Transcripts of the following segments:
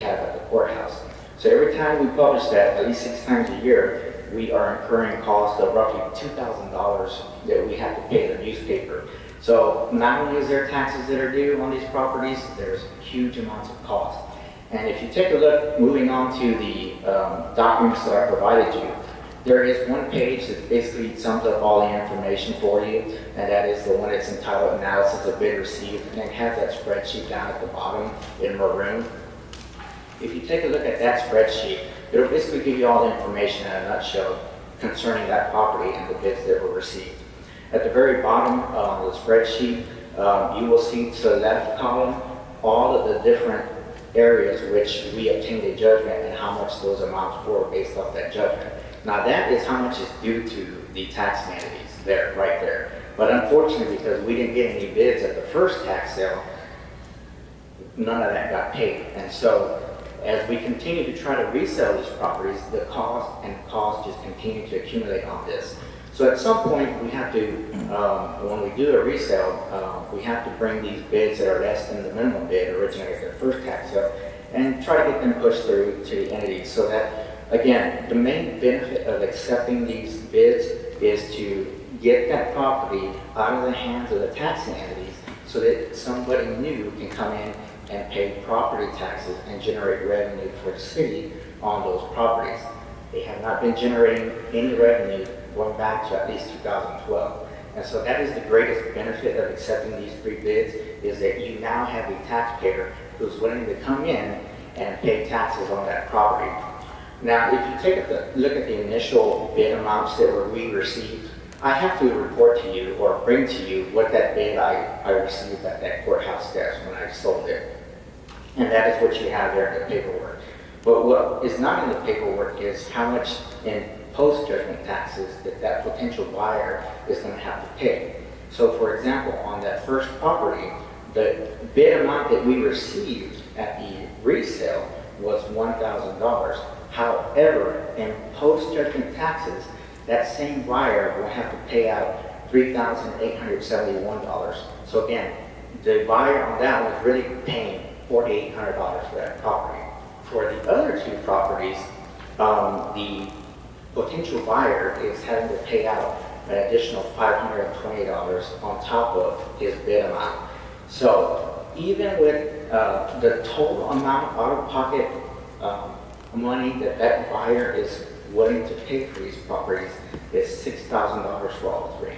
have at the courthouse. So every time we publish that, at least 6 times a year, we are incurring costs of roughly $2,000 that we have to pay the newspaper. So not only is there taxes that are due on these properties, there's huge amounts of cost. And if you take a look, moving on to the documents that I provided you, there is one page that basically sums up all the information for you, and that is the one that's entitled Analysis of Bid Received, and it has that spreadsheet down at the bottom in maroon. If you take a look at that spreadsheet, it'll basically give you all the information in a nutshell concerning that property and the bids that were received. At the very bottom of the spreadsheet, you will see to the left column all of the different areas which we obtained a judgment and how much those amounts were based off that judgment. Now that is how much is due to the taxing entities there, right there. But unfortunately, because we didn't get any bids at the first tax sale, none of that got paid. And so as we continue to try to resell these properties, the cost just continue to accumulate on this. So at some point, we have to, when we do a resale, we have to bring these bids that are less than the minimum bid originated at the first tax sale and try to get them pushed through to the entities so that, again, the main benefit of accepting these bids is to get that property out of the hands of the taxing entities so that somebody new can come in and pay property taxes and generate revenue for the city on those properties. They have not been generating any revenue going back to at least 2012. And so that is the greatest benefit of accepting these 3 bids, is that you now have a taxpayer who's willing to come in and pay taxes on that property. Now, if you take a look at the initial bid amounts that we received, I have to report to you or bring to you what that bid I received at that courthouse desk when I sold it. And that is what you have there in the paperwork. But what is not in the paperwork is how much in post-judgment taxes that potential buyer is going to have to pay. So for example, on that first property, the bid amount that we received at the resale was $1,000. However, in post-judgment taxes, that same buyer will have to pay out $3,871. So again, the buyer on that one is really paying $4,800 for that property. For the other 2 properties, the potential buyer is having to pay out an additional $520 on top of his bid amount. So even with the total amount out-of-pocket money that buyer is willing to pay for these properties is $6,000 for all 3.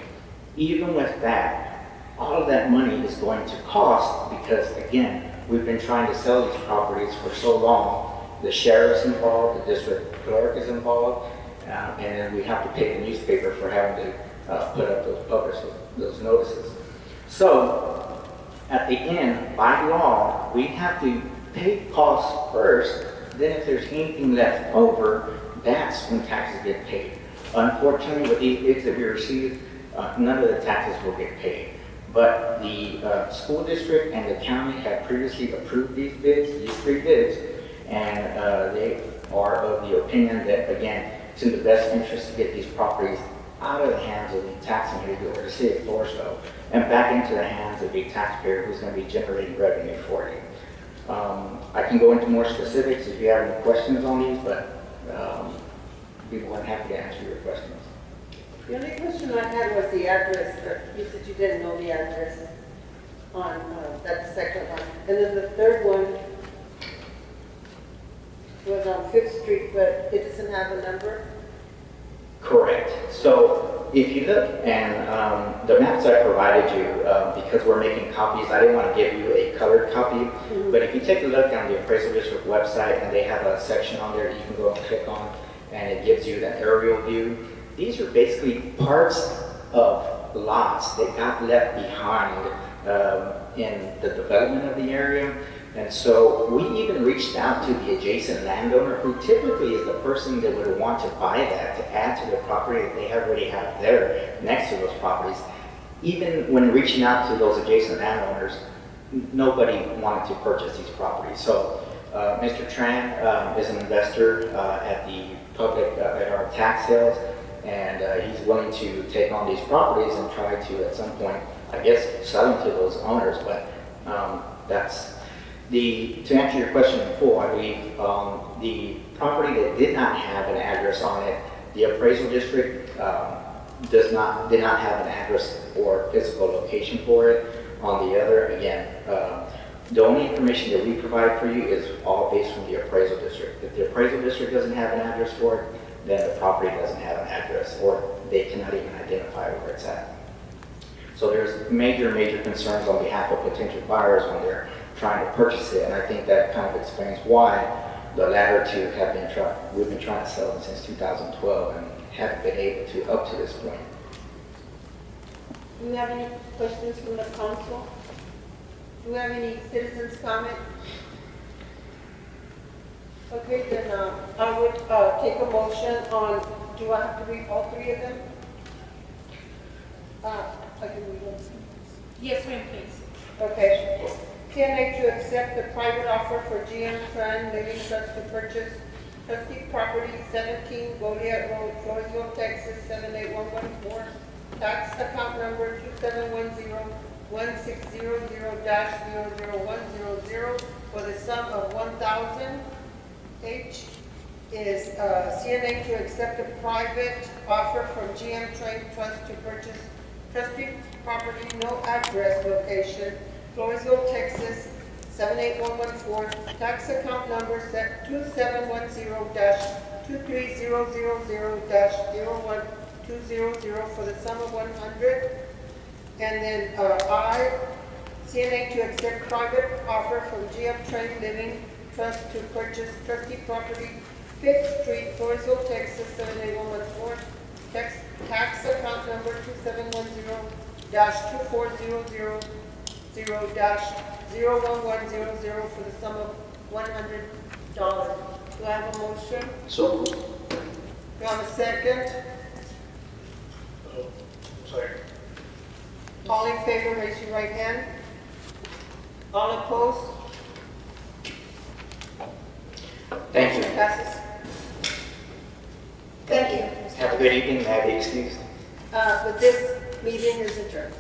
Even with that, all of that money is going to cost because, again, we've been trying to sell these properties for so long. The sheriff's involved, the district clerk is involved, and then we have to pay the newspaper for having to put up those notices. So at the end, by law, we have to pay costs first. Then if there's anything left over, that's when taxes get paid. Unfortunately, with these bids that we received, none of the taxes will get paid. But the school district and the county had previously approved these bids, these 3 bids, and they are of the opinion that, again, it's in the best interest to get these properties out of the hands of the taxing entity or the city of Floresville and back into the hands of the taxpayer who's going to be generating revenue for you. I can go into more specifics if you have any questions on these, but be more than happy to answer your questions. The only question I had was the address. You said you didn't know the address on that second one. And then the third one was on 5th Street, but it doesn't have a number? Correct. So if you look, and the maps I provided you, because we're making copies, I didn't want to give you a colored copy, but if you take a look on the Appraisal District website, and they have a section on there that you can go and click on, and it gives you the aerial view. These are basically parts of lots that got left behind in the development of the area. And so we even reached out to the adjacent landowner, who typically is the person that would want to buy that to add to the property that they already have there next to those properties. Even when reaching out to those adjacent landowners, nobody wanted to purchase these properties. So Mr. Tran is an investor at the public, at our tax sales, and he's willing to take on these properties and try to, at some point, I guess, sell them to those owners. But that's To answer your question in full, I believe, the property that did not have an address on it, the appraisal district, did not have an address or physical location for it. On the other, again, the only information that we provide for you is all based from the appraisal district. If the appraisal district doesn't have an address for it, then the property doesn't have an address, or they cannot even identify where it's at. So there's major concerns on behalf of potential buyers when they're trying to purchase it, and I think that kind of explains why the latter two we've been trying to sell them since 2012 and haven't been able to up to this point. Do you have any questions from the council? Do we have any citizens comment? Okay, then I would take a motion on, do I have to read all three of them? I can read them. Yes, ma'am, please. Okay. CNA to accept the private offer for GM Tran Living Trust to purchase trustee property 17 Goliath Road, Floresville, Texas 78114. Tax account number 2710-1600-00100 for the sum of $1,000. H is CNA to accept a private offer from GM Train Trust to purchase trustee property, no address location, Floresville, Texas 78114. Tax account number 2710-23000-01200 for the sum of 100. And then I, CNA to accept private offer from GM Train Living Trust to purchase trustee property, 5th Street, Floresville, Texas 78114. Tax account number 2710-24000-01100 for the sum of $100. Do I have a motion? So, Do I have a second? Sorry. All in favor, raise your right hand. All opposed? thank you. Passes. Thank you. Have a good evening. May I be excused? But this meeting is adjourned.